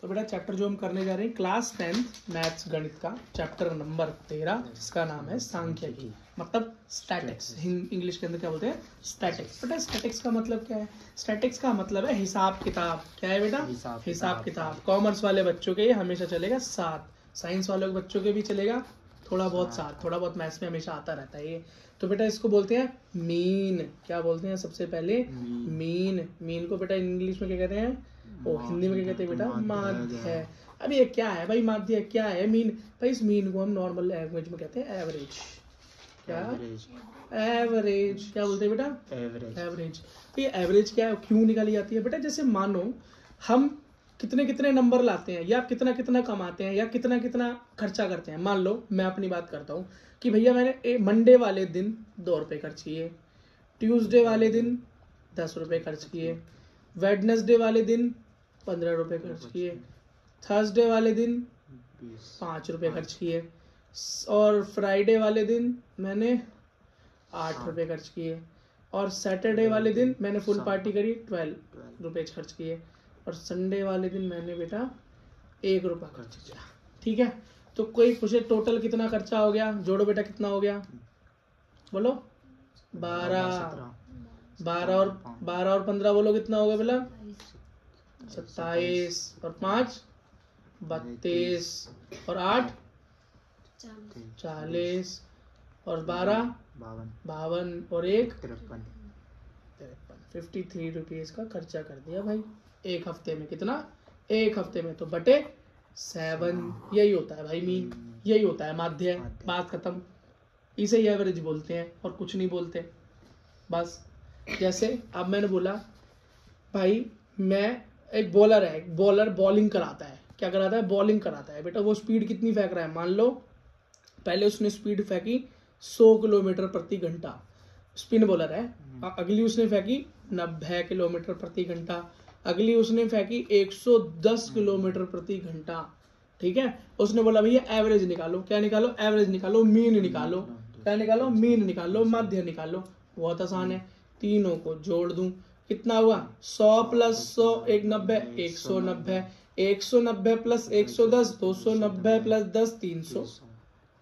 तो बेटा चैप्टर जो हम करने जा रहे हैं क्लास 10th मैथ्स गणित का चैप्टर नंबर 13 जिसका नाम है सांख्यिकी मतलब स्टैटिक्स। इंग्लिश के अंदर क्या बोलते हैं? स्टैटिक्स। बेटा स्टैटिक्स का मतलब क्या है? स्टैटिक्स का मतलब है हिसाब किताब। क्या है बेटा? हिसाब किताब। कॉमर्स वाले बच्चों के ये हमेशा चलेगा 7, साइंस वालों के बच्चों के भी चलेगा थोड़ा बहुत 7, थोड़ा बहुत मैथ्स में हमेशा आता रहता है ये। तो बेटा इसको बोलते हैं मीन। क्या बोलते हैं? सबसे पहले मीन। मीन को बेटा इंग्लिश में क्या कहते हैं? ओ हिंदी में क्या कहते हैं बेटा? माध्य। अब ये क्या है भाई? माध्य क्या है? मीन। भाई इस मीन को हम नॉर्मल लैंग्वेज में कहते हैं एवरेज। क्या? एवरेज। क्या बोलते हैं बेटा? एवरेज। तो ये एवरेज क्या है, क्यों निकाली जाती है बेटा? जैसे मानो हम कितने कितने नंबर लाते हैं या कितना कितना कमाते हैं या कितना कितना खर्चा करते हैं। मान लो मैं अपनी बात करता हूँ कि भैया मैंने मंडे वाले दिन 2 रुपये खर्च किए, ट्यूसडे वाले दिन 10 रुपये खर्च किए, वेडनेसडे वाले दिन 15 रुपये खर्च किए, थर्सडे वाले दिन 5 रुपये खर्च किए और फ्राइडे वाले दिन मैंने 8 रुपये खर्च किए और सैटरडे वाले दिन मैंने फुल पार्टी करी 12 रुपये खर्च किए और संडे वाले दिन मैंने बेटा 1 रुपया खर्च किया। ठीक है, तो कोई पूछे टोटल कितना खर्चा हो गया? जोड़ो बेटा कितना हो गया? बोलो 12 और 15 बोलो कितना हो गया बेटा? 27 और 5 32 और 8 40 और 12 52 और 1 53 53 रुपीज का खर्चा कर दिया भाई एक हफ्ते में। कितना? एक हफ्ते में। तो बटे 7 यही होता है भाई मीन, यही होता है माध्य। बात खत्म। इसे ही एवरेज बोलते हैं और कुछ नहीं बोलते बस। जैसे अब मैंने बोला भाई मैं एक बॉलर है, एक बॉलर बॉलिंग कराता है। क्या कराता है? बॉलिंग कराता है बेटा। वो स्पीड कितनी फेंक रहा है? मान लो पहले उसने स्पीड फेंकी 100 किलोमीटर प्रति घंटा, स्पिन बॉलर है। अगली उसने फेंकी 90 किलोमीटर प्रति घंटा, अगली उसने फेंकी 110 किलोमीटर प्रति घंटा। ठीक है, उसने बोला भैया एवरेज निकालो। क्या निकालो? एवरेज निकालो, मीन निकालो। क्या निकालो? मीन निकालो, माध्य निकालो। बहुत आसान है, तीनों को जोड़ दूं कितना हुआ? 100 प्लस 100 190 190, 190 प्लस 110 290 प्लस 10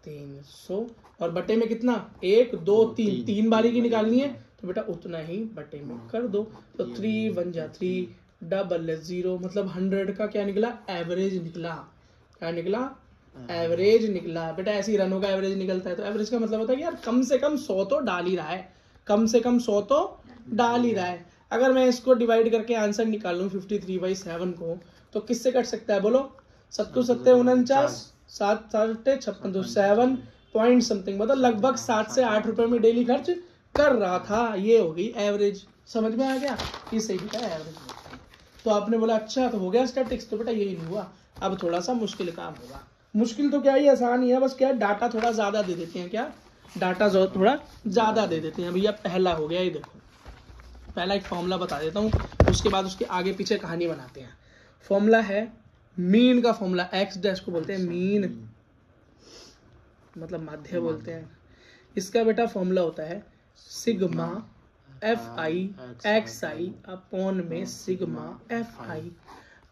300 और बटे में कितना? 1 2 3 3 बारी की निकालनी है तो बेटा उतना ही बटे में कर दो। तो 3 1 जा 3 डबल 0 मतलब 100 का क्या निकला? एवरेज निकला। क्या निकला? एवरेज निकला। बेटा ऐसे ही रनों का एवरेज निकलता है। तो एवरेज का मतलब होता है कि यार कम से कम 100 तो डाल ही रहा है, कम से कम 100 तो डाल ही रहा है। अगर मैं इसको डिवाइड करके आंसर निकालूं 53/7 को तो किससे कट सकता है? बोलो 7 7 49 7 7 56 तो 7 पॉइंट समथिंग मतलब लगभग 7 से 8 रुपए में डेली खर्च कर रहा था। ये हो गई एवरेज। समझ में आ गया? इसे ही बेटा एवरेज। तो आपने बोला अच्छा तो हो गया स्टैटिक्स। तो बेटा यही नहीं हुआ, अब थोड़ा सा मुश्किल काम होगा। मुश्किल तो क्या ही, आसान ही है, बस क्या डाटा थोड़ा ज्यादा दे देते हैं। क्या डाटा थोड़ा ज्यादा दे देते हैं। भैया पहला हो गया, ये देखो पहला एक फॉर्मूला बता देता हूँ, उसके बाद उसके आगे पीछे कहानी बनाते हैं। फॉर्मूला है मीन का फॉर्मूला, एक्स डैश को बोलते हैं मीन मतलब माध्य बोलते हैं। इसका बेटा फॉर्मूला होता है sigma F I X I upon में सिग्मा एफ आई।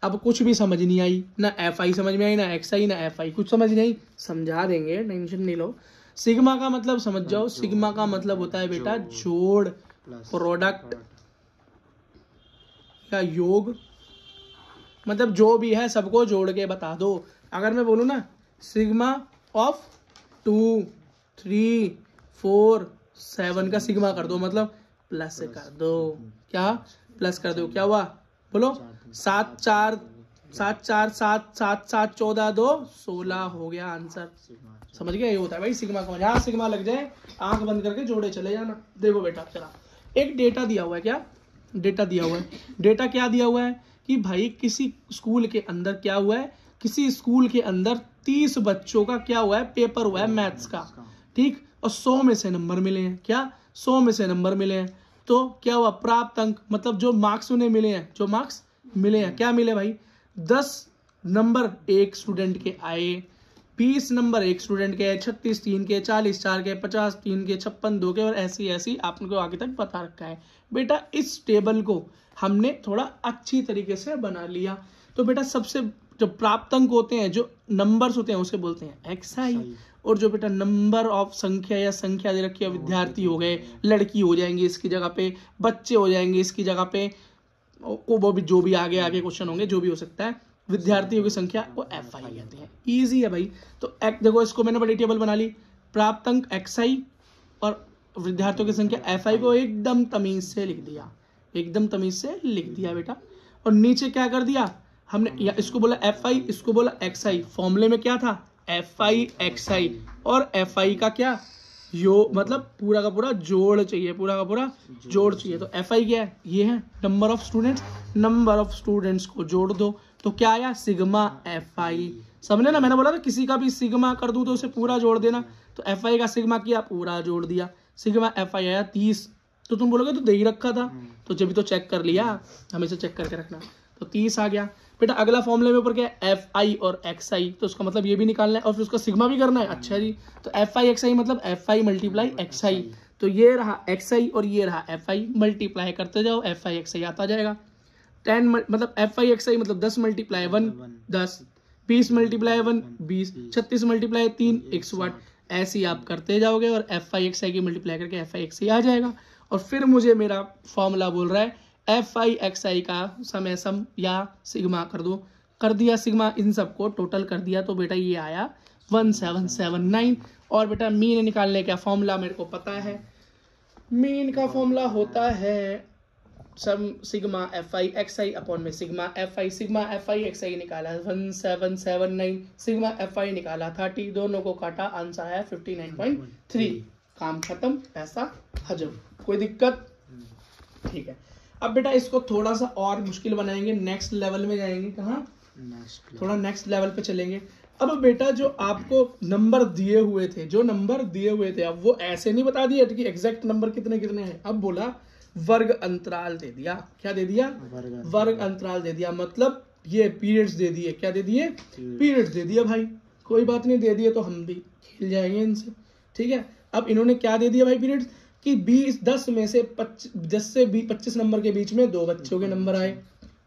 अब कुछ भी समझ नहीं आई, ना एफ आई समझ में आई, ना एक्स आई, ना एफ आई, कुछ समझ नहीं आई, समझा देंगे, टेंशन नहीं लो। सिग्मा का मतलब समझ जाओ, सिग्मा का मतलब होता है बेटा जोड़, प्रोडक्ट या योग, मतलब जो भी है सबको जोड़ के बता दो। अगर मैं बोलूँ ना सिग्मा ऑफ 2 3 4 7 का सिग्मा कर दो मतलब प्लस कर दो। क्या प्लस कर दो? क्या हुआ? बोलो 7 4 7 4 7 7 7 14 2 16 हो गया आंसर। समझ गया? ये होता है भाई सिग्मा का। यहाँ सिग्मा लग जाए आंख बंद करके जोड़े चले जाना। देखो बेटा चला एक डेटा दिया हुआ है। क्या डेटा दिया हुआ है? डेटा क्या दिया हुआ है कि भाई किसी स्कूल के अंदर क्या हुआ है, किसी स्कूल के अंदर 30 बच्चों का क्या हुआ है? पेपर हुआ है मैथ्स का। ठीक, और 100 में से नंबर मिले हैं। क्या 100 में से नंबर मिले हैं तो क्या हुआ? प्राप्त अंक मतलब जो मार्क्स उन्हें मिले हैं, जो मार्क्स मिले हैं क्या मिले भाई? 10 नंबर एक स्टूडेंट के आए, 20 नंबर एक स्टूडेंट के, 36 3 के, 40 4 के, 50 3 के, 56 2 के और ऐसी ऐसी आपको आगे तक बता रखा है। बेटा इस टेबल को हमने थोड़ा अच्छी तरीके से बना लिया। तो बेटा सबसे जो प्राप्तांक होते हैं, जो नंबर्स होते हैं, उसे बोलते हैं एक्साई। और जो बेटा नंबर ऑफ संख्या या संख्या दे रखी है, विद्यार्थी हो गए, लड़की हो जाएंगे इसकी जगह पे, बच्चे हो जाएंगे इसकी जगह पे, वो भी जो भी आगे आगे क्वेश्चन होंगे, जो भी हो सकता है, विद्यार्थियों की संख्या को एफ आई कहते हैं। इजी है भाई। तो देखो इसको मैंने बड़ी टेबल बना ली, प्राप्तांक एक्साई और विद्यार्थियों की संख्या एफ आई को एकदम तमीज से लिख दिया, एकदम तमीज से लिख दिया बेटा। और नीचे क्या कर दिया हमने, या इसको बोला एफ आई, इसको बोला एक्स आई। फॉर्मूले में क्या था, एफ आई एक्स आई, और एफ आई का क्या मतलब पूरा का पूरा जोड़ चाहिए, पूरा का पूरा जोड़ चाहिए। तो एफ आई क्या है, ये है number of students, number of students को जोड़ दो तो क्या आया, सिग्मा एफ आई। समझे ना, मैंने बोला था किसी का भी सिग्मा कर दूं तो उसे पूरा जोड़ देना। तो एफ आई का सिग्मा किया, पूरा जोड़ दिया, सिग्मा एफ आई आया 30। तो तुम बोलोगे तो दे ही रखा था, तो जब भी तो चेक कर लिया, हमेशा चेक करके रखना। तो 30 आ गया बेटा। अगला फॉर्मूले में ऊपर क्या है, एफ आई और एक्स आई, तो उसका मतलब ये भी निकालना है और फिर उसका सिग्मा भी करना है। अच्छा जी, तो एफ आई एक्स आई मतलब एफ आई मल्टीप्लाई एक्स आई। तो ये रहा एक्स आई और ये रहा एफ आई, मल्टीप्लाई करते जाओ, एफ आई एक्स आई आता जाएगा। 10 मतलब एफ आई एक्स आई मतलब 10 मल्टीप्लाई 1 10, 20 मल्टीप्लाई 1 20, 36 मल्टीप्लाई 3 108। ऐसे ही आप करते जाओगे और एफ आई एक्स आई की मल्टीप्लाई करके एफ आई एक्स आई आ जाएगा। और फिर मुझे मेरा फॉर्मूला बोल रहा है एफ आई एक्स आई का समय सम या सिग्मा कर दो। कर दिया सिग्मा, इन सबको टोटल कर दिया, तो बेटा ये आया 1779। और बेटा मीन निकालने का फॉर्मूला मेरे को पता है, मीन का फॉर्मूला होता है sum sigma F I X I upon में sigma F I X I निकाला 1779, सिग्मा एफ आई निकाला 30, दोनों को काटा, आंसर आया 59.3। काम खत्म, पैसा हजम, कोई दिक्कत? ठीक है। अब बेटा इसको थोड़ा सा और मुश्किल बनाएंगे, नेक्स्ट लेवल में जाएंगे। कहाँ? थोड़ा नेक्स्ट लेवल पे चलेंगे। अब बेटा जो आपको नंबर दिए हुए थे, जो नंबर दिए हुए थे, अब वो ऐसे नहीं बता दिया कि एग्जैक्ट नंबर कितने कितने हैं। अब बोला वर्ग अंतराल दे दिया। क्या दे दिया? वर्ग अंतराल दे दिया, मतलब ये पीरियड्स दे दिए। क्या दे दिए? पीरियड्स दे दिए भाई। कोई बात नहीं, दे दिए तो हम भी खेल जाएंगे इनसे, ठीक है। अब इन्होंने क्या दे दिया भाई, पीरियड्स कि 10 में से 25 नंबर के बीच में 2 बच्चों के नंबर आए,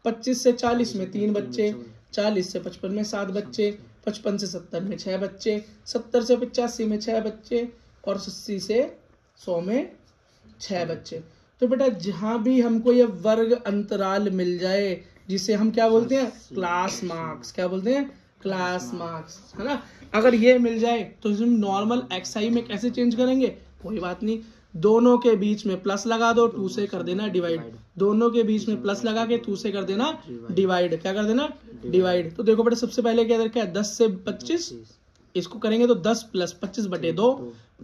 25 से 40 में 3 बच्चे, 40 से 55 में 7 बच्चे, 55 से 70 में 6 बच्चे, 70 से 85 में 6 बच्चे, और 80 से 100 में 6 बच्चे। तो बेटा जहां भी हमको ये वर्ग अंतराल मिल जाए, जिसे हम क्या बोलते हैं, क्लास मार्क्स। क्या बोलते हैं? क्लास मार्क्स, है ना। अगर ये मिल जाए तो हम नॉर्मल एक्सआई में कैसे चेंज करेंगे? कोई बात नहीं, दोनों के बीच में प्लस लगा दो, 2 से कर देना डिवाइड। दोनों के बीच में प्लस लगा के 2 से कर देना डिवाइड। क्या कर देना? डिवाइड। तो देखो बेटा सबसे पहले क्या रखा है, 10 से 25, इसको करेंगे तो 10 प्लस 25 बटे 2,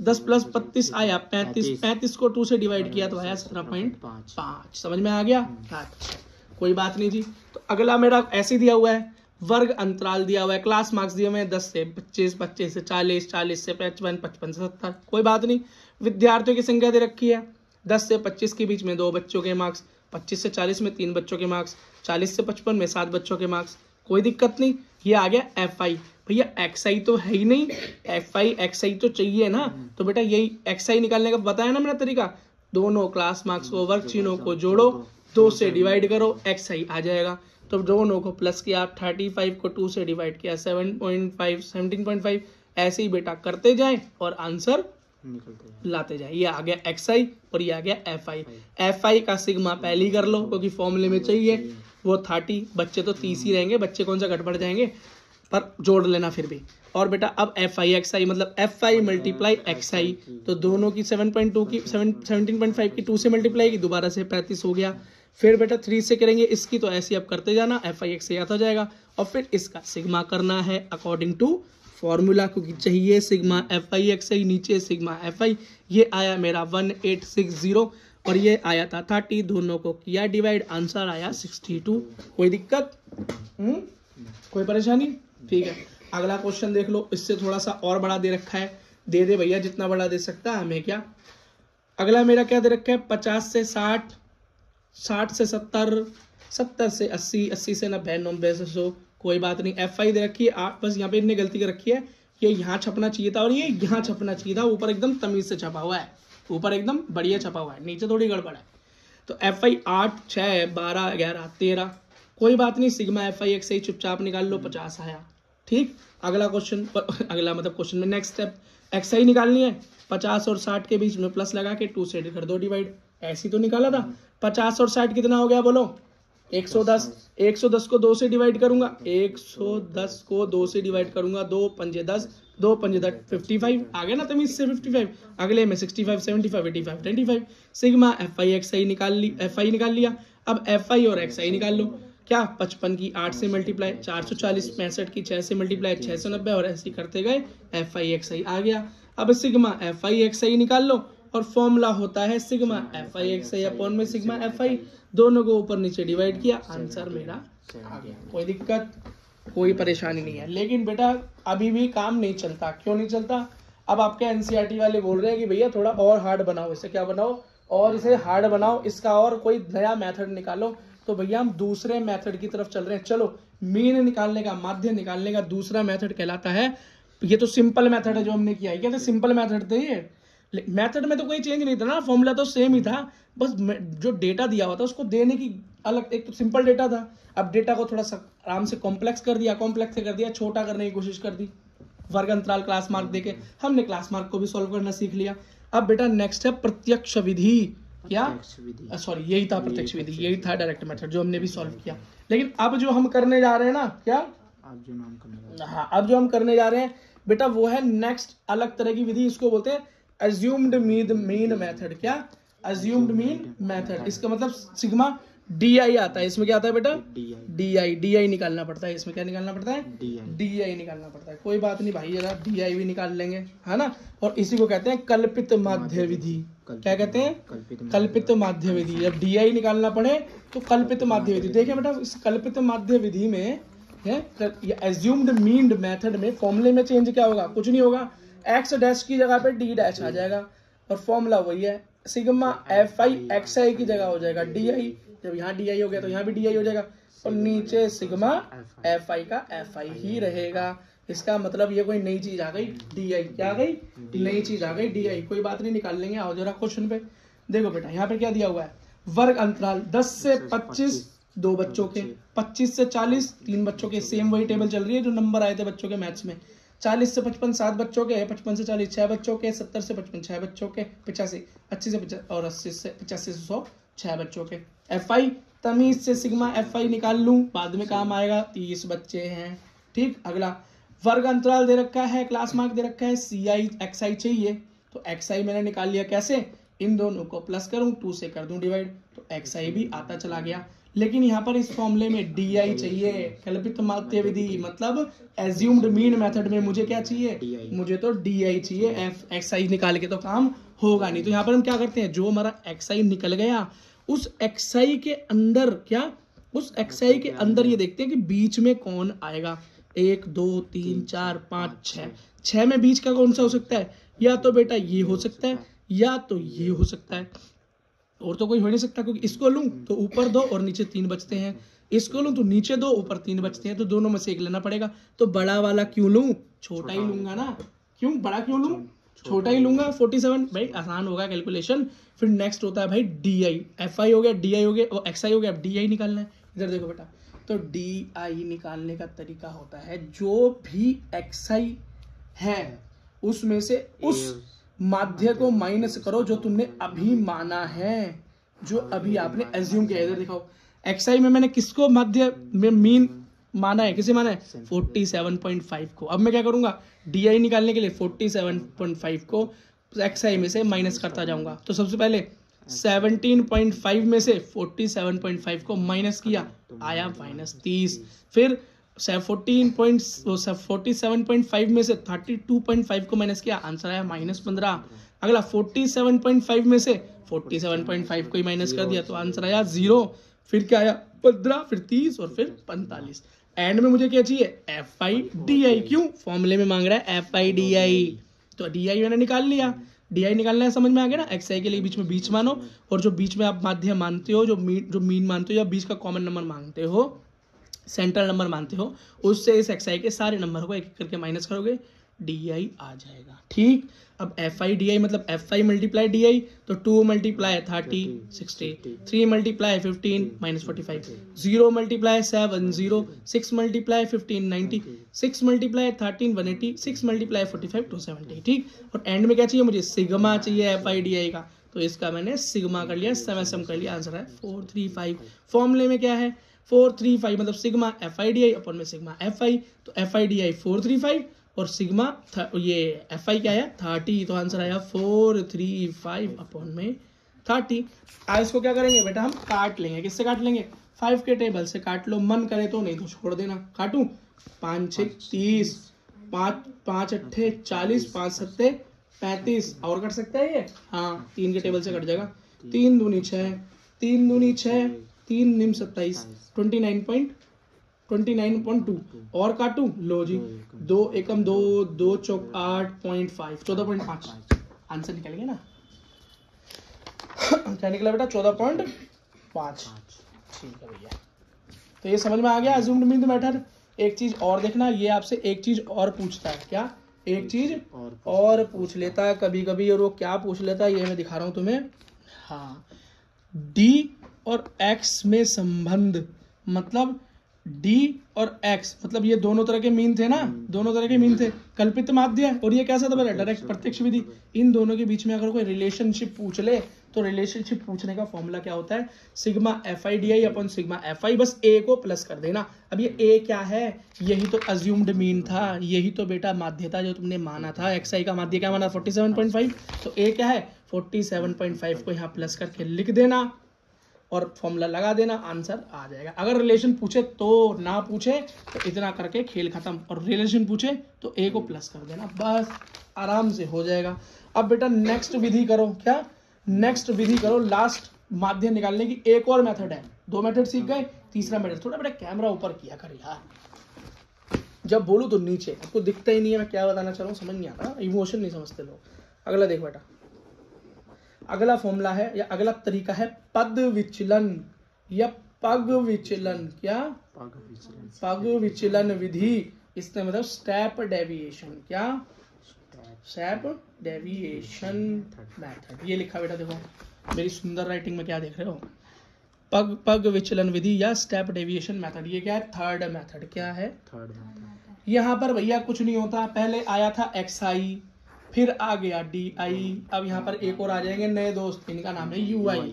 10 प्लस 25 आया 35, 35 को 2 से डिवाइड किया तो आया 17.5। समझ में आ गया? अच्छा, कोई बात नहीं जी। तो अगला मेरा ऐसे दिया हुआ है, वर्ग अंतराल दिया हुआ है, क्लास मार्क्स दिए हुए हैं 10 से 25, 25 से 40, 40 से 55, 55 से 70। कोई बात नहीं, विद्यार्थियों की संख्या दे रखी है, 10 से 25 के बीच में 2 बच्चों के मार्क्स, 25 से 40 में 3 बच्चों के मार्क्स, 40 से 55 में 7 बच्चों के मार्क्स। कोई दिक्कत नहीं। ये आ गया एफ आई। भैया एक्स आई तो है ही नहीं, एफ आई एक्स आई तो चाहिए ना। तो बेटा यही एक्स आई निकालने का बताया ना मैंने तरीका, दोनों क्लास मार्क्स को, वर्ग चिन्हों को जोड़ो, 2 से डिवाइड करो, एक्स आई आ जाएगा। तो दोनों को प्लस किया, 35 को 2 से डिवाइड किया, 17.5, ऐसे ही बेटा करते जाए और आंसर लाते जाए। ये आ गया एक्स आई और ये आ गया एफ आई। एफ आई का सिग्मा पहले ही कर लो क्योंकि फॉर्मूले में चाहिए, वो 30, बच्चे तो 30 ही रहेंगे, बच्चे कौन सा घट बढ़ जाएंगे, पर जोड़ लेना फिर भी। और बेटा अब एफ आई एक्स आई मतलब एफ आई मल्टीप्लाई एक्स आई, तो दोनों की 7.2 की 17.5 की 2 से मल्टीप्लाई की, दोबारा से 35 हो गया। फिर बेटा 3 से करेंगे इसकी, तो ऐसे आप करते जाना, एफ आई एक्स आई आता जाएगा। और फिर इसका सिग्मा करना है अकॉर्डिंग टू फॉर्मूला, क्योंकि चाहिए सिग्मा एफ आई एक्स आई, नीचे सिग्मा एफ आई। ये आया मेरा 1860 और ये आया था 30, दोनों को किया डिवाइड, आंसर आया 62। कोई दिक्कत? कोई परेशानी? ठीक है। अगला क्वेश्चन देख लो, इससे थोड़ा सा और बड़ा दे रखा है, दे दे भैया जितना बड़ा दे सकता है, हमें क्या। अगला मेरा क्या दे रखा है, 50 से 60, 60 से 70, 70 से 80, 80 से 90, 90 से 100। कोई बात नहीं, एफ आई दे रखी है 8, बस यहाँ पे इतनी गलती कर रखी है, ये यहाँ छपना चाहिए था और ये यहाँ छपना चाहिए था, ऊपर एकदम तमीज से छपा हुआ है, ऊपर एकदम बढ़िया छपा हुआ है, नीचे थोड़ी गड़बड़ है। तो एफ आई 8, 6, 12, 11, 13, कोई बात नहीं, सिग्मा एफ आई एक्स आई चुपचाप निकाल लो, 50 आया। ठीक, अगला क्वेश्चन, अगला मतलब क्वेश्चन में नेक्स्ट स्टेप, एक्स आई निकालनी है, 50 और 60 के बीच में प्लस लगा के 2 से कर दो डिवाइड, ऐसी तो निकाला था। 50 और 60 कितना हो गया बोलो, 110। 110 को 2 से डिवाइड करूंगा, 110 को 2 से डिवाइड करूंगा, 2 पंजे 10, 2 पंजे 10, 55 आ गया ना तमीज से 55। अगले में 65, 75, 85, 25। सिग्मा एफ आई एक्स आई निकाल लिया। अब एफ आई और एक्स आई निकाल लो। क्या, 55 की 8 से मल्टीप्लाई, 440, 65 की 6 से मल्टीप्लाई, 690, और ऐसे करते गए एफ आई एक्स आई आ गया। अब सिग्मा एफ आई एक्स आई निकाल लो, और फॉर्मूला होता है sigma F I X I upon में सिग्मा एफ आई, दोनों को ऊपर नीचे डिवाइड किया, आंसर मेरा आ गया। कोई दिक्कत, कोई परेशानी नहीं है। लेकिन बेटा अभी भी काम नहीं चलता। क्यों नहीं चलता? अब आपके एनसीईआरटी वाले बोल रहे हैं कि भैया थोड़ा और हार्ड बनाओ, इसे क्या बनाओ, और इसे हार्ड बनाओ, इसका और कोई नया मेथड निकालो। तो भैया हम दूसरे मेथड की तरफ चल रहे हैं। चलो, मीन निकालने का, माध्य निकालने का दूसरा मेथड कहलाता है, ये तो सिंपल मेथड है जो हमने किया है, क्या सिंपल मेथड थे ये। मेथड में तो कोई चेंज नहीं था ना, फॉर्मूला तो सेम ही था, बस जो डेटा दिया हुआ था उसको देने की अलग, एक तो सिंपल डेटा था, अब डेटा को थोड़ा सा आराम से कॉम्प्लेक्स कर दिया, कॉम्प्लेक्स से कर दिया, छोटा करने की कोशिश कर दी, वर्ग अंतराल क्लास मार्क देके हमने क्लास मार्क को भी सॉल्व करना सीख लिया। अब बेटा नेक्स्ट है प्रत्यक्ष विधि। क्या, सॉरी यही था प्रत्यक्ष विधि, यही था डायरेक्ट मेथड जो हमने भी सॉल्व किया। लेकिन अब जो हम करने जा रहे हैं ना, क्या, अब जो हम करने जा रहे हैं बेटा वो है नेक्स्ट अलग तरह की विधि, इसको बोलते हैं अज्यूम्ड मीन मेथड। क्या, अज्यूम्ड मीन मेथड, इसका मतलब सिग्मा डी आई आता है। इसमें क्या आता है बेटा, डी आई निकालना पड़ता है। इसमें क्या निकालना पड़ता है, डी आई निकालना पड़ता है। कोई बात नहीं भाई, जरा डी आई भी निकाल लेंगे, है ना। और इसी को कहते हैं कल्पित माध्य विधि। क्या कहते हैं, कल्पित माध्य विधि। जब डी आई निकालना पड़े तो कल्पित माध्य विधि। देखिए बेटा, इस कल्पित माध्य विधि में एज्यूम्ड मीन मेथड में फॉर्मूले में चेंज क्या होगा, कुछ नहीं होगा, एक्स डैश की जगह पे डी डैश आ जाएगा, और फॉर्मूला वही है, सिग्मा एफ आई एक्स आई की जगह हो जाएगा डी आई। जब यहाँ डी आई हो गया तो यहाँ भी डी आई हो जाएगा, और नीचे सिग्मा एफ आई का एफ आई ही रहेगा। इसका मतलब ये कोई नई चीज आ गई, डी आई। क्या आ गई, नई चीज आ गई, डी आई। कोई बात नहीं, निकाल लेंगे। आओ जरा क्वेश्चन पे देखो बेटा, यहाँ पे क्या दिया हुआ है, वर्ग अंतराल 10 से 25 2 बच्चों के, 25 से 40 3 बच्चों के। सेम वही टेबल चल रही है जो नंबर आए थे बच्चों के मैथ्स में। 40 से 55 7 बच्चों के, 55 से 40 6 बच्चों के, 70 से 55 6 बच्चों के, 85 80 से 50 और 80 से 85 से 100 6 बच्चों के। एफ आई तमीज से सिग्मा एफ आई निकाल लूं, बाद में काम आएगा, 30 बच्चे हैं। ठीक, अगला वर्ग अंतराल दे रखा है, क्लास मार्क दे रखा है, सी आई एक्स आई चाहिए, तो एक्स आई मैंने निकाल लिया। कैसे, इन दोनों को प्लस करूं, 2 से कर दूं डिवाइड, तो एक्स आई भी आता चला गया। लेकिन यहाँ पर इस फॉर्मूले में डी आई चाहिए, कल्पित माध्य विधि मतलब एज्यूम्ड मीन मेथड में मुझे क्या चाहिए, मुझे तो डी आई चाहिए। एफ एक्स आई निकाल के तो काम होगा नहीं। तो यहाँ पर हम क्या करते हैं, जो हमारा एक्स आई निकल गया उस एक्स आई के अंदर, क्या, उस एक्स आई के अंदर ये देखते हैं कि बीच में कौन आएगा। 1 2 3 4 5 6, 6 में बीच का कौन सा हो सकता है, या तो बेटा ये हो सकता है, या तो ये हो सकता है, और तो कोई हो नहीं सकता, क्योंकि इसको लूं तो ऊपर 2 और नीचे 3 बचते हैं, इसको लूं तो नीचे 2 ऊपर 3 बचते हैं, तो दोनों में से एक लेना पड़ेगा। तो बड़ा वाला क्यों लूं, छोटा ही लूंगा ना। क्यों, बड़ा क्यों लूं, छोटा ही लूंगा। 47 भाई आसान होगा कैलकुलेशन। फिर नेक्स्ट होता है भाई डी आई, एफ आई हो गया, डी आई हो गया, और एक्स आई हो गया, अब डी आई निकालना है। इधर देखो बेटा, तो डी आई निकालने का तरीका होता है, जो भी एक्स आई है उसमें से उस माध्य को माइनस करो जो तुमने अभी माना है, जो अभी आपने एज्यूम किया। इधर दिखाओ, एक्स आई में मैंने किसको माध्य में मीन माना है, किसे माना है, 47.5 को। अब मैं क्या करूंगा, डी आई निकालने के लिए 47.5 को एक्स आई में से माइनस करता जाऊंगा। तो सबसे पहले 17.5 में से 47.5 को माइनस किया, आया -30। फिर 47.5 में से 32.5 को माइनस किया, आंसर आया -15। अगला 47.5 में से 47.5 को ही माइनस कर दिया, तो आंसर आया 0। फिर क्या आया, 15, फिर 30 और फिर 45। एंड में मुझे क्या चाहिए, एफ आई डी आई। क्यों, फॉर्मूले में मांग रहा है एफ आई डी आई, तो डी आई मैंने निकाल लिया। डी आई निकालना है, समझ में आ गया ना। एक्स आई के लिए बीच में बीच मानो, और जो बीच में आप माध्य मानते हो, जो मीन मानते हो, या बीच का कॉमन नंबर मांगते हो, सेंट्रल नंबर मानते हो, उससे इस एक्स आई के सारे नंबर को एक करके माइनस करोगे, डी आई आ जाएगा। ठीक, अब एफ आई डी आई मतलब F I multiply D I, तो 2 multiply 30 60, 3 multiply 15 -45, 0 multiply 7 0, 6 multiply 15 90, 6 multiply 13 180, 6 multiply 45 270। ठीक, और एंड में क्या चाहिए मुझे, सिग्मा चाहिए एफ आई डी आई का, तो इसका मैंने सिग्मा कर लिया, सम कर लिया, आंसर है 435। फॉर्मूले में क्या है 435 मतलब sigma F I D I upon में सिग्मा एफ आई, तो एफ आई डी आई 435 और सिग्मा ये एफ आई क्या है 30, तो आंसर आया 435 अपॉन में 30। आज इसको क्या करेंगे बेटा, हम काट लेंगे। किससे काट लेंगे, 5 के टेबल से काट लो, मन करे तो, नहीं तो छोड़ देना। काटूं, 5 6 30, 5 8 40, 5 7 35, और कट सकता है ये, हाँ 3 के टेबल से कट जाएगा। 3 दूनी 6, 3 दूनी 6, 3 निम 27, 29.2 और काटू, लो जी 2 एकम 2, 2 चौक 8.5, 14.5 आंसर निकल गया ना। क्या निकला बेटा, 14.5। ठीक है भैया, तो ये समझ में आ गया अज्यूम्ड मीन मेथड। एक चीज और देखना, ये आपसे एक चीज और पूछता है, क्या एक चीज और पूछ लेता है कभी कभी, और वो क्या पूछ लेता है ये मैं दिखा रहा हूं तुम्हें। हाँ, डी और एक्स में संबंध, मतलब डी और एक्स मतलब ये दोनों तरह के मीन थे ना, दोनों तरह के मीन थे, कल्पित माध्य, और ये कैसा था बेटा, डायरेक्ट प्रत्यक्ष विधि। इन दोनों के बीच में अगर कोई रिलेशनशिप पूछ ले, तो रिलेशनशिप पूछने का फॉर्मूला क्या होता है, sigma F I D I upon sigma F आई, बस ए को प्लस कर देना। अब ये ए क्या है, यही तो अज्यूम्ड मीन था, यही तो बेटा माध्यता जो तुमने माना था, एक्स आई का माध्य क्या माना 47.5, तो ए क्या है 47.5 को यहाँ प्लस करके लिख देना और फॉर्मूला लगा देना, आंसर आ जाएगा। अगर रिलेशन पूछे तो, ना पूछे तो इतना करके खेल खत्म, और रिलेशन पूछे तो ए को प्लस कर देना, बस आराम से हो जाएगा। अब बेटा नेक्स्ट विधि करो, क्या नेक्स्ट विधि करो, लास्ट माध्य निकालने की एक और मेथड है। 2 मेथड सीख गए, तीसरा मेथड, थोड़ा बेटा कैमरा ऊपर किया कर यार, जब बोलूँ तो नीचे, आपको दिखता ही नहीं है मैं क्या बताना चाह रहा हूँ, समझ नहीं आता, इमोशन नहीं समझते लोग। अगला देख बेटा, अगला फॉर्मूला है या अगला तरीका है पद विचलन या पग विचलन। क्या, पग विचलन विधि, इसका मतलब स्टेप डेविएशन। क्या, स्टेप डेविएशन मेथड, ये लिखा बेटा, देखो मेरी सुंदर राइटिंग में क्या देख रहे हो, पग विचलन विधि या स्टेप डेविएशन मेथड। ये क्या है, थर्ड मेथड। क्या है, थर्ड मेथड। यहाँ पर भैया कुछ नहीं होता, पहले आया था एक्स आई, फिर आ गया डी आई, अब यहाँ पर एक और आ जाएंगे नए दोस्त, इनका नाम है यू आई।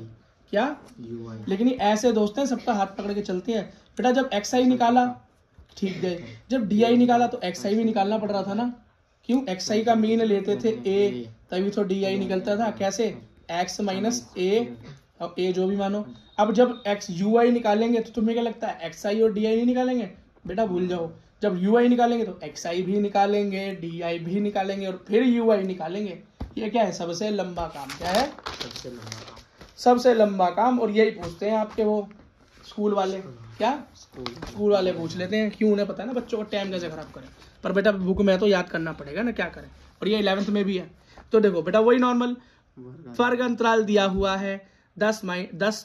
क्या, यू आई। लेकिन ये ऐसे दोस्त हैं सबका हाथ पकड़ के चलते हैं बेटा। जब एक्स आई निकाला ठीक गए, जब डी आई निकाला तो एक्स आई भी निकालना पड़ रहा था ना, क्यों, एक्स आई का मीन लेते थे ए, तभी तो डी आई निकलता था। कैसे, एक्स माइनस ए, और ए जो भी मानो। अब जब एक्स यू आई निकालेंगे तो तुम्हें क्या लगता है एक्स आई और डी आई नहीं निकालेंगे, बेटा भूल जाओ। जब यू आई निकालेंगे तो एक्स आई भी निकालेंगे, डी आई भी निकालेंगे, और फिर यू आई निकालेंगे। ये क्या है, सबसे लंबा काम। क्या है, सबसे लंबा काम, सबसे लंबा काम। और यही पूछते हैं आपके वो स्कूल वाले, क्या स्कूल वाले पूछ लेते हैं, क्यों उन्हें पता है ना बच्चों का टाइम कैसे खराब करें, पर बेटा बुक में तो याद करना पड़ेगा ना, क्या करें। और ये 11th में भी है, तो देखो बेटा वही नॉर्मल वर्ग अंतराल दिया हुआ है, 10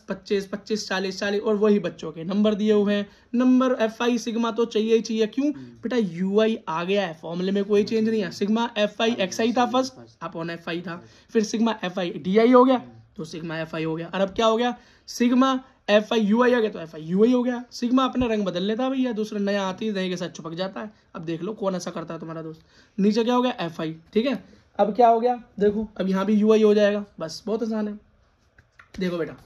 25 25 40 40, और वही बच्चों के नंबर दिए हुए हैं। नंबर एफ आई सिग्मा तो चाहिए ही चाहिए, क्यों बेटा यू आई आ गया है, फॉर्मूले में कोई चेंज नहीं है। सिग्मा एफ आई एक्स आई था फर्स्ट, अपॉन एफ आई था, फिर सिग्मा एफ आई डी आई हो गया तो सिग्मा एफ आई हो गया, और अब क्या हो गया, सिग्मा एफ आई यू आई आ गया तो एफ आई यू आई हो गया। सिग्मा अपने रंग बदल लेता है भैया, दूसरा नया आती है नए के साथ चिपक जाता है। अब देख लो कौन ऐसा करता है तुम्हारा दोस्त। नीचे क्या हो गया, एफ आई, ठीक है। अब क्या हो गया, देखो अब यहाँ भी यू आई हो जाएगा, बस बहुत आसान है। देखो बेटा,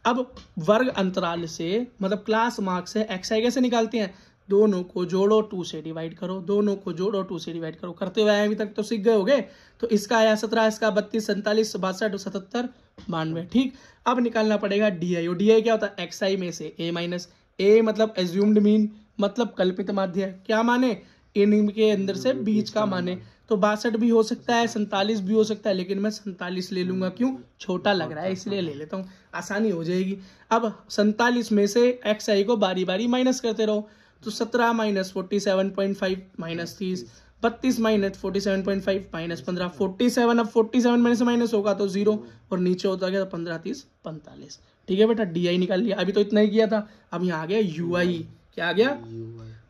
अब वर्ग अंतराल से मतलब क्लास मार्क से एक्स आई कैसे निकालते हैं, दोनों को जोड़ो 2 से डिवाइड करो, दोनों को जोड़ो 2 से डिवाइड करो, करते हुए अभी तक तो सीख गए होगे। तो इसका आया 17, इसका 32 47 62 77 92, ठीक। अब निकालना पड़ेगा डी आई, और डी आई क्या होता है, एक्स आई में से ए माइनस ए, मतलब एज्यूम्ड मीन, मतलब कल्पित माध्य। क्या माने, इनके अंदर से बीच का माने, तो 62 भी हो सकता है, 47 भी हो सकता है, लेकिन मैं 47 ले लूंगा, क्यों, छोटा लग रहा है इसलिए ले लेता हूँ, आसानी हो जाएगी। अब 47 में से एक्स आई को बारी बारी माइनस करते रहो, तो 17 माइनस 47.5 माइनस 30, 32 माइनस 47.5 माइनस 15, 47, अब 47 में से माइनस होगा तो 0, और नीचे होता गया 15 30 45, ठीक है बेटा। डी आई निकाल लिया, अभी तो इतना ही किया था। अब यहाँ आ गया यू आई, क्या आ गया,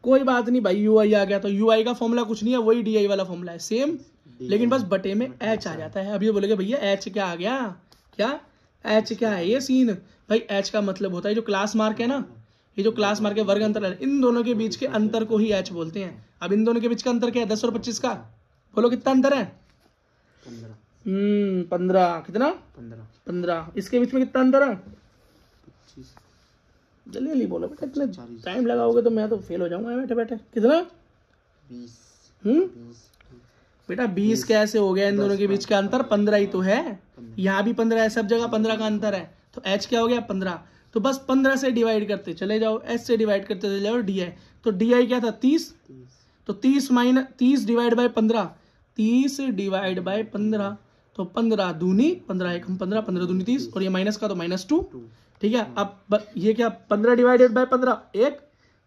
कोई बात नहीं भाई, यू आई आ गया तो यू आई का फॉर्मूला कुछ नहीं है, वही डी आई वाला फॉर्मूला है सेम, लेकिन बस बटे में एच आ जाता है। अब ये बोलेगे भैया एच क्या आ गया, क्या एच क्या है, ये सीन भाई एच का मतलब होता है जो क्लास मार्क है ना, ये जो क्लास मार्क है वर्ग अंतर है, इन दोनों के बीच के अंतर को ही एच बोलते हैं। अब इन दोनों के बीच का अंतर क्या है, 10 और 25 का, बोलो कितना अंतर है, 15, कितना 15, इसके बीच में कितना अंतर है, जल्दी जल्दी बोलो बेटा, इतना टाइम लगाओगे तो मैं तो फेल हो जाऊंगा बैठे बैठे, कितना 20, बेटा 20 कैसे हो गया, इन दोनों के बीच का अंतर 15 ही तो है, यहाँ भी 15 है, सब जगह 15 का अंतर है, तो h क्या हो गया 15, तो बस 15 से डिवाइड करते चले जाओ, h से डिवाइड करते चले जाओ डी आई, तो डी आई क्या था 30, तो 30 डिवाइड बाय 15, 30 डिवाइड बाय 15, तो 15 दूनी 15 एक हम 15, 15 दूनी 30, और ये माइनस का तो -2, ठीक है। अब ये क्या 15 divided by 15 1,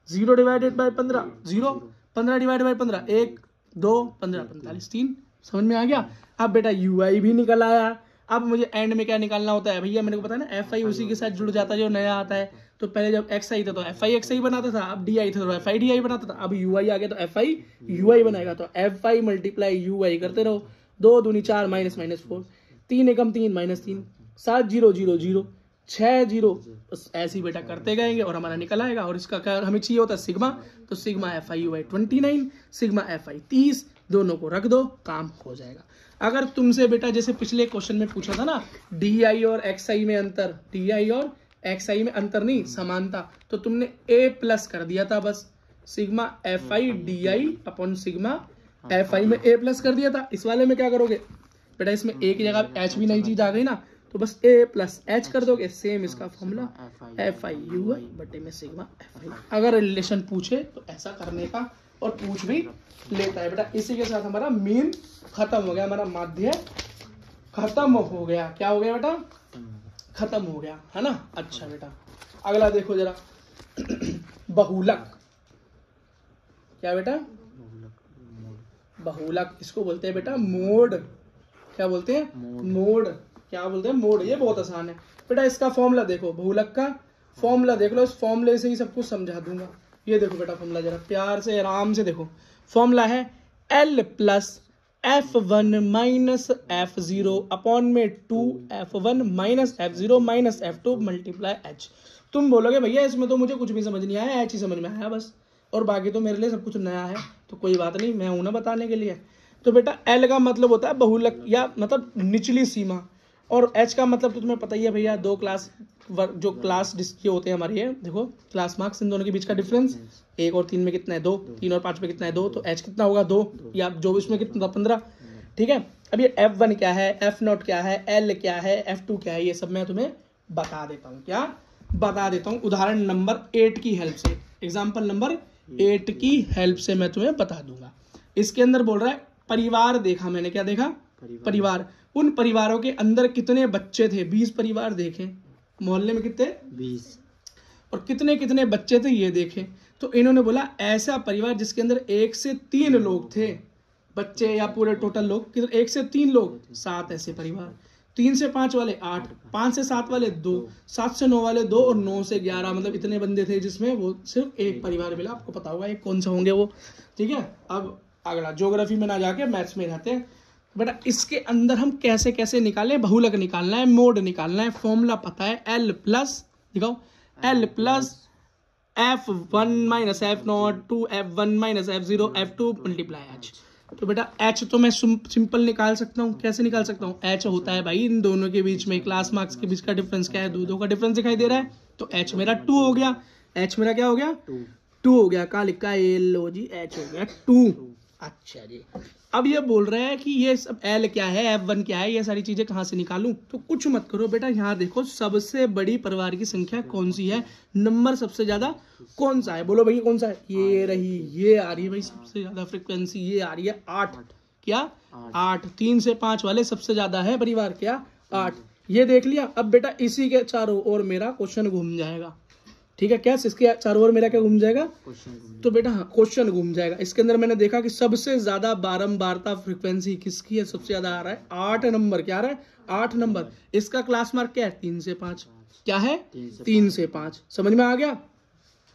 0 divided by 15 0, 15 divided by 15 1 2 15 45 3, समझ में आ गया। अब बेटा यू आई भी निकल आया, अब मुझे एंड में क्या निकालना होता है भैया, मेरे को पता है ना एफ आई उसी के साथ जुड़ जाता है जो नया आता है, तो पहले जब एक्स आई था तो एफ आई एक्स आई बनाता था, अब डी आई था तो एफ आई डी आई बनाता था, अब यू आई आ गया तो एफ आई यू आई बनाएगा, तो एफ आई मल्टीप्लाई यू आई करते रहो, 2 दूनी 4 -4, 3 एकम 3 -3, 7 0 0 0, 6 0, ऐसे ही बेटा करते जाएंगे और हमारा निकल आएगा। और इसका क्या हमें चाहिए होता है सिग्मा, तो sigma F I you I 29, sigma F आई 30, दोनों को रख दो काम हो जाएगा। अगर तुमसे बेटा जैसे पिछले क्वेश्चन में पूछा था ना डी आई और एक्स आई में अंतर, डी आई और एक्स आई में अंतर नहीं समानता, तो तुमने ए प्लस कर दिया था, बस sigma F I D I upon sigma F आई में ए प्लस कर दिया था। इस वाले में क्या करोगे बेटा, इसमें ए की जगह एच भी नई चीज आ गई ना, तो बस ए प्लस एच कर दोगे, सेम इसका फॉर्मूला एफ आई यू आई बटे में सिग्मा एफ आई। अगर रिलेशन पूछे तो ऐसा करने का, और पूछ भी लेता है बेटा। इसी के साथ हमारा मीन खत्म हो गया, हमारा माध्य खत्म हो गया, क्या हो गया बेटा, खत्म हो गया है ना। अच्छा बेटा अगला देखो जरा बहुलक, क्या बेटा बहुलक, इसको बोलते हैं बेटा मोड, क्या बोलते हैं मोड, क्या बोलते हैं मोड, ये बहुत आसान है बेटा। इसका फॉर्मूला देखो, बहुलक का फॉर्मूला देख लो, इस फॉर्मूले से ही सब कुछ समझा दूंगा। ये देखो बेटा फॉर्मूला जरा प्यार से आराम से देखो, फॉर्मूला है L plus F1 minus F0 upon में 2F1 minus F0 minus F2 multiply H। तुम बोलोगे भैया इसमें तो मुझे कुछ भी समझ नहीं आया, H ही समझ में आया बस, और बाकी तो मेरे लिए सब कुछ नया है, तो कोई बात नहीं, मैं हूं ना बताने के लिए। तो बेटा L का मतलब होता है बहुलक या मतलब निचली सीमा, और H का मतलब तो तुम्हें पता ही है भैया, दो क्लास जो क्लास ये होते हैं हमारे, ये देखो क्लास मार्क्स, इन दोनों के बीच का डिफरेंस, 1 और 3 में कितना है 2, 3 और 5 में कितना है 2, तो H कितना होगा 2, या जो इसमें कितना 15, ठीक है। अब ये F1 क्या है, F0 क्या है, L क्या है, F2 क्या है, ये सब मैं तुम्हें बता देता हूँ, क्या बता देता हूँ, उदाहरण नंबर 8 की हेल्प से, एग्जाम्पल नंबर 8 की हेल्प से मैं तुम्हें बता दूंगा। इसके अंदर बोल रहा है परिवार देखा मैंने, क्या देखा परिवार, उन परिवारों के अंदर कितने बच्चे थे, 20 परिवार देखे, मोहल्ले में कितने 20, और कितने कितने बच्चे थे ये देखे। तो इन्होंने बोला ऐसा परिवार जिसके अंदर 1 से 3 लोग थे, बच्चे या पूरे टोटल लोग, 1 से 3 लोग 7 ऐसे परिवार, 3 से 5 वाले 8, 5 से 7 वाले 2, 7 से 9 वाले 2, और 9 से 11, मतलब इतने बंदे थे जिसमें वो सिर्फ एक परिवार मिला। आपको पता होगा एक कौन सा होंगे वो, ठीक है। अब अगला ज्योग्राफी में ना जाके मैथ्स में रहते हैं बेटा। इसके अंदर हम कैसे कैसे निकालें, बहुलक निकालना है, मोड निकालना है, फॉर्मूला पता है L प्लस, दिखाओ L plus F1 minus F0 2F1 minus F0 F2 multiply H। तो बेटा H तो मैं सिंपल निकाल सकता हूँ, कैसे निकाल सकता हूँ, H होता है भाई इन दोनों के बीच में, क्लास मार्क्स के बीच का डिफरेंस क्या है, दो का डिफरेंस दिखाई दे रहा है, तो H मेरा 2 हो गया, H मेरा क्या हो गया 2 हो गया, कहाँ लिखा है लो जी, H हो गया 2। अच्छा जी, अब ये बोल रहे हैं कि ये सब L क्या है, F1 क्या है, ये सारी चीजें कहाँ से निकालूं, तो कुछ मत करो बेटा, यहाँ देखो सबसे बड़ी परिवार की संख्या कौन सी है, नंबर सबसे ज्यादा कौन सा है, बोलो भैया कौन सा है, ये रही, ये आ रही है भाई सबसे ज्यादा फ्रिक्वेंसी, ये आ रही है 8, क्या 8, 3 से 5 वाले सबसे ज्यादा है परिवार, क्या 8, ये देख लिया। अब बेटा इसी के चारों ओर मेरा क्वेश्चन घूम जाएगा, ठीक है, क्या इसके चारों ओर मेरा क्या घूम जाएगा, तो बेटा हाँ क्वेश्चन घूम जाएगा। इसके अंदर मैंने देखा कि सबसे ज्यादा बारंबारता फ्रीक्वेंसी किसकी है, सबसे ज्यादा आ रहा है 8 नंबर, क्या आ रहा है 8 नंबर। इसका क्लास मार्क क्या है 3 से 5, क्या है 3 से 5, समझ में आ गया,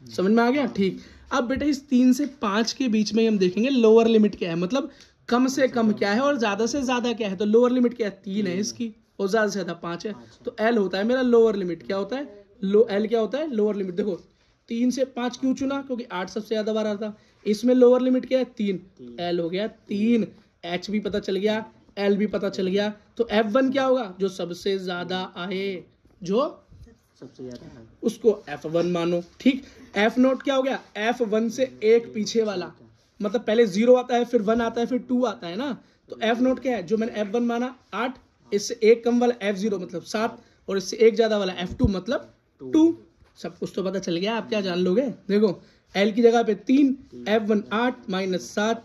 समझ में आ गया, ठीक। अब बेटा इस 3 से 5 के बीच में हम देखेंगे लोअर लिमिट क्या है, मतलब कम से कम क्या है और ज्यादा से ज्यादा क्या है। तो लोअर लिमिट क्या है 3 है इसकी और ज्यादा से ज्यादा 5 है, तो एल होता है मेरा लोअर लिमिट। क्या होता है एल क्या होता है लोअर लिमिट। देखो 3 से 5 क्यों चुना, क्योंकि 8 सबसे ज्यादा बार आता। इसमें लोअर लिमिट क्या है 3, एल हो गया 3, एच भी पता चल गया, एल भी पता चल गया। तो F1 क्या होगा, जो सबसे ज्यादा आए, जो सबसे ज्यादा उसको F1 मानो। ठीक, F0 क्या हो गया, F1 से एक पीछे वाला, मतलब पहले 0 आता है फिर 1 आता है फिर 2 आता है ना। तो F0 क्या है, जो मैंने F1 माना 8, इससे एक कम वाला F0 मतलब 7, और इससे एक ज्यादा वाला F2 मतलब 2। सब कुछ तो पता चल गया, आप क्या जान लोगे। देखो L की जगह पे 3, F1 8 माइनस 7,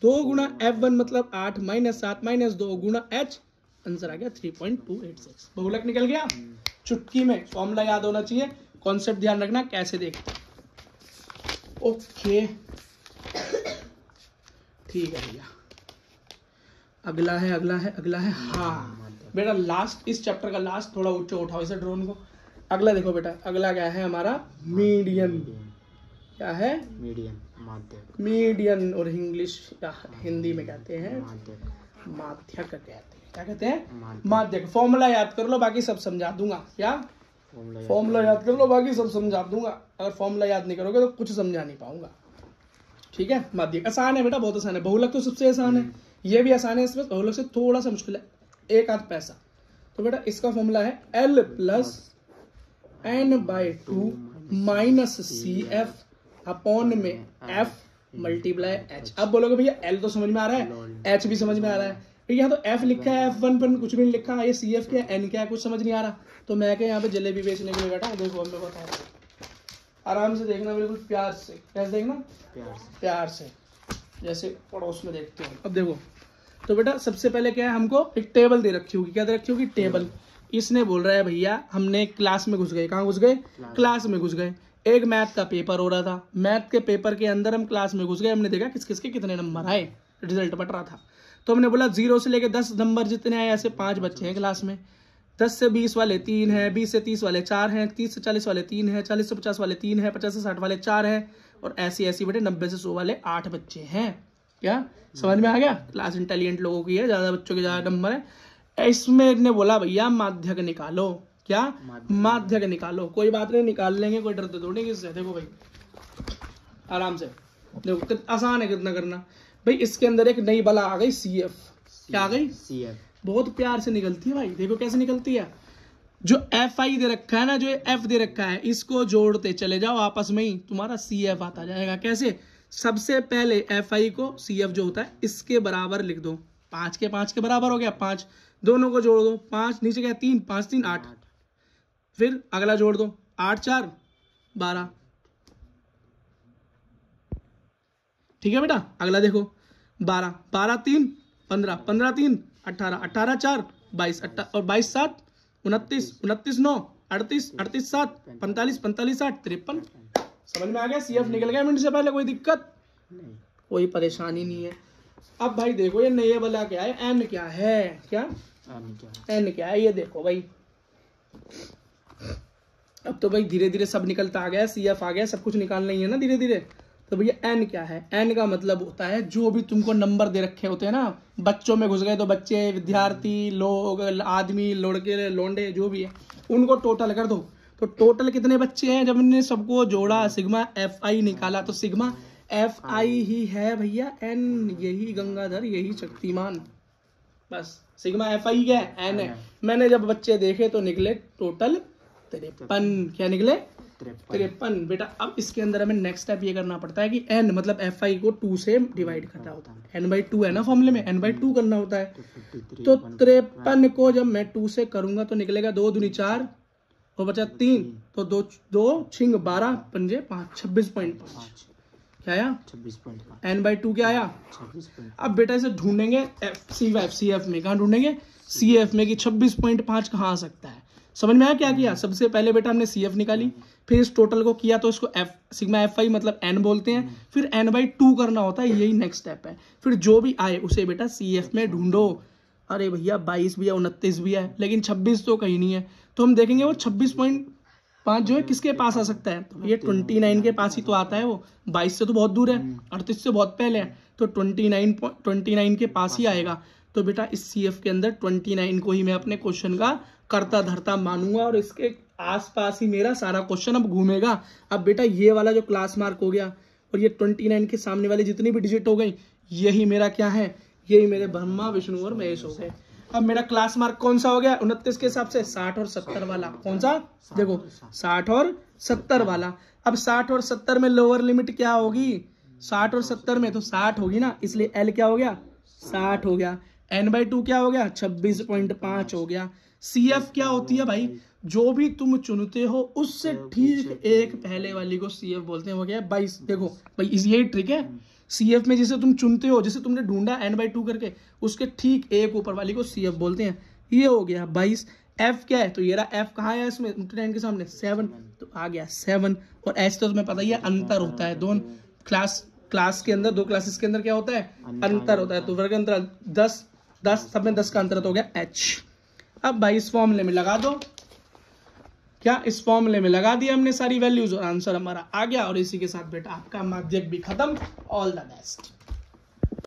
2 गुना F1 मतलब 8 माइनस 7 माइनस 2 गुना H, आंसर आ गया 3.286। बहुलक निकल गया। चुटकी में फॉर्मूला याद होना चाहिए, कॉन्सेप्ट ध्यान रखना कैसे देखते। ओके ठीक है भैया, अगला है हाँ बेटा लास्ट, इस चैप्टर का लास्ट, थोड़ा ऊंचा उठाओ इसे ड्रोन को। अगला देखो बेटा, अगला क्या है हमारा, मीडियन। क्या है, मीडियन, माध्यक। मीडियन और इंग्लिश या हिंदी में कहते हैं माध्यक कहते हैं। क्या कहते हैं, माध्यक। फॉर्मूला याद कर लो, बाकी सब समझा दूंगा। क्या फॉर्मूला याद कर लो, बाकी सब समझा दूंगा। अगर फॉर्मूला याद नहीं करोगे तो कुछ समझा नहीं पाऊंगा। ठीक है, माध्यक आसान है बेटा, बहुत आसान है। बहुलक तो सबसे आसान है, ये भी आसान है, इसमें बहुलक से थोड़ा सा मुश्किल है, एक आध पैसा। तो बेटा इसका फॉर्मूला है L plus n/2 minus CF upon में F मल्टीप्लाई H। अब बोलोगे भैया L तो समझ में आ रहा है, H भी समझ में आ रहा है, यहाँ तो F लिखा है, F1 पर कुछ भी नहीं लिखा है, ये CF क्या है, N क्या है, कुछ समझ नहीं आ रहा। तो मैं क्या यहाँ पे जलेबी बेचने के लिए बैठा हूँ। देखो अब मैं बता रहा हूँ, आराम से देखना, बिल्कुल प्यार से। कैसे देखना, प्यार से, जैसे पड़ोस में देखते हो। अब देखो तो बेटा सबसे पहले क्या है, हमको एक टेबल दे रखी होगी। क्या दे रखी होगी, टेबल। इसने बोल रहा है भैया हमने क्लास में घुस गए। कहाँ घुस गए, क्लास में घुस गए। एक मैथ का पेपर हो रहा था, मैथ के पेपर के अंदर हम क्लास में घुस गए, हमने देखा किस किस के कितने नंबर आए, रिजल्ट बट रहा था। तो हमने बोला 0 से लेकर 10 नंबर जितने आए, ऐसे 5 बच्चे हैं क्लास में। 10 से 20 वाले 3 हैं, 20 से 30 वाले 4 हैं, 30 से 40 वाले 3 हैं, 40 से 50 वाले 3 हैं, 50 से 60 वाले 4 हैं, और ऐसी बेटे 90 से 100 वाले 8 बच्चे हैं। क्या समझ में आ गया, क्लास इंटेलिजेंट लोगों की है, ज्यादा बच्चों के ज्यादा नंबर है। इसमें ने बोला भैया माध्यक निकालो। क्या, माध्यक निकालो। कोई बात नहीं, निकाल लेंगे, कोई डरते थोड़ी किससे। देखो भाई आराम से देखो, आसान है कितना करना भाई। इसके अंदर एक नई बला आ गई, CF। क्या आ गई, CF। बहुत प्यार से निकलती है भाई, देखो कैसे निकलती है। जो FI दे रखा है ना, जो F दे रखा है, इसको जोड़ते चले जाओ आपस में ही, तुम्हारा CF आता जाएगा। कैसे, सबसे पहले FI को CF जो होता है इसके बराबर लिख दो। 5 के 5 के बराबर हो गया, 5 दोनों को जोड़ दो, 5 नीचे क्या 3, 5 3 8। फिर अगला जोड़ दो, 8 4 12। ठीक है बेटा, अगला देखो 12 12 3 15 15 3 18 18 4 22 और 22 7 29 29 9 38 38 7 45 45 8 53। समझ में आ गया, CF निकल गया मिनट से पहले, कोई दिक्कत नहीं, कोई परेशानी नहीं है। अब भाई देखो ये नए वाला क्या है, N क्या है, क्या N क्या है, ये देखो भाई। अब तो भाई धीरे धीरे सब निकलता आ गया, CF आ गया, सब कुछ निकालना ही है ना धीरे धीरे। तो भैया N क्या है, N का मतलब होता है जो भी तुमको नंबर दे रखे होते हैं ना, बच्चों में घुस गए तो बच्चे, विद्यार्थी, लोग, आदमी, लड़के, लोंडे, जो भी है उनको टोटल कर दो। तो टोटल कितने बच्चे हैं, जब हमने सबको जोड़ा, सिग्मा FI निकाला, तो सिग्मा FI ही है भैया N, यही गंगाधर, यही शक्तिमान। बस सिग्मा FI क्या है, N है। मैंने जब बच्चे देखे तो निकले टोटल 53। क्या निकले, 53 बेटा। अब इसके अंदर हमें नेक्स्ट स्टेप ये करना पड़ता है कि N मतलब FI को 2 से डिवाइड करना होता है। N/2 है ना फॉर्मूले में, N/2 करना होता है। तो 53 को जब मैं 2 से करूंगा तो निकलेगा 2 दूनी 4 और बचा 3, तो 2 2 6 12 पंजे 5, 26.5। क्या आया, 26.5। N/2 क्या आया, 26। अब बेटा इसे ढूंढेंगे CF में। कहाँ ढूंढेंगे, CF में कि 26.5 कहाँ आ सकता है। समझ में आया क्या किया, सबसे पहले बेटा हमने CF निकाली, फिर इस टोटल को किया तो इसको सिग्मा FI मतलब N बोलते हैं, फिर N/2 करना होता है, यही नेक्स्ट स्टेप है। फिर जो भी आए उसे बेटा CF में ढूंढो। अरे भैया 22 भी है, 29 भी है, लेकिन 26 तो कहीं नहीं है, तो हम देखेंगे वो 26 5 जो है किसके पास आ सकता है, तो ये 29 के पास ही तो आता है, वो 22 से तो बहुत दूर है, 38 से बहुत पहले है, तो 29 के पास ही आएगा। तो बेटा इस CF के अंदर 29 को ही मैं अपने क्वेश्चन का करता धरता मानूंगा और इसके आसपास ही मेरा सारा क्वेश्चन अब घूमेगा। अब बेटा ये वाला जो क्लास मार्क हो गया और ये 29 के सामने वाले जितनी भी डिजिट हो गई, यही मेरा क्या है, यही मेरे ब्रह्मा विष्णु और महेश हो गए। अब मेरा क्लास मार्क कौन सा हो गया 29 के हिसाब से, 60 और 70 वाला। कौन सा, देखो 60 और 70 वाला। अब 60 और 70 में लोअर लिमिट क्या होगी, 60 और 70 में तो 60 होगी ना, इसलिए L क्या हो गया, 60 हो गया। N/2 क्या हो गया, 26.5 हो गया। CF क्या होती है भाई, जो भी तुम चुनते हो उससे ठीक एक पहले वाली को CF बोलते हैं, वो क्या है 22। देखो भाई यही ट्रिक है, CF में जिसे तुम चुनते हो, जिसे तुमने ढूंढा N/2 करके, उसके ठीक एक ऊपर वाली को CF बोलते हैं। ये हो गया 22। F क्या है, तो ये रहा F कहाँ है इसमें 29 के सामने 7, तो आ गया 7। और H तो तुम्हें पता ही है अंतर होता है, दोनों क्लास के अंदर, दो क्लासेस के अंदर क्या होता है, अंतर होता है। तो वर्ग अंतराल 10 सब में 10 का अंतर तो हो गया H। अब भाई इस फॉर्मूले में लगा दो, क्या इस फॉर्मूले में लगा दिया हमने सारी वैल्यूज और आंसर हमारा आ गया। और इसी के साथ बेटा आपका माध्यक भी खत्म। All the best.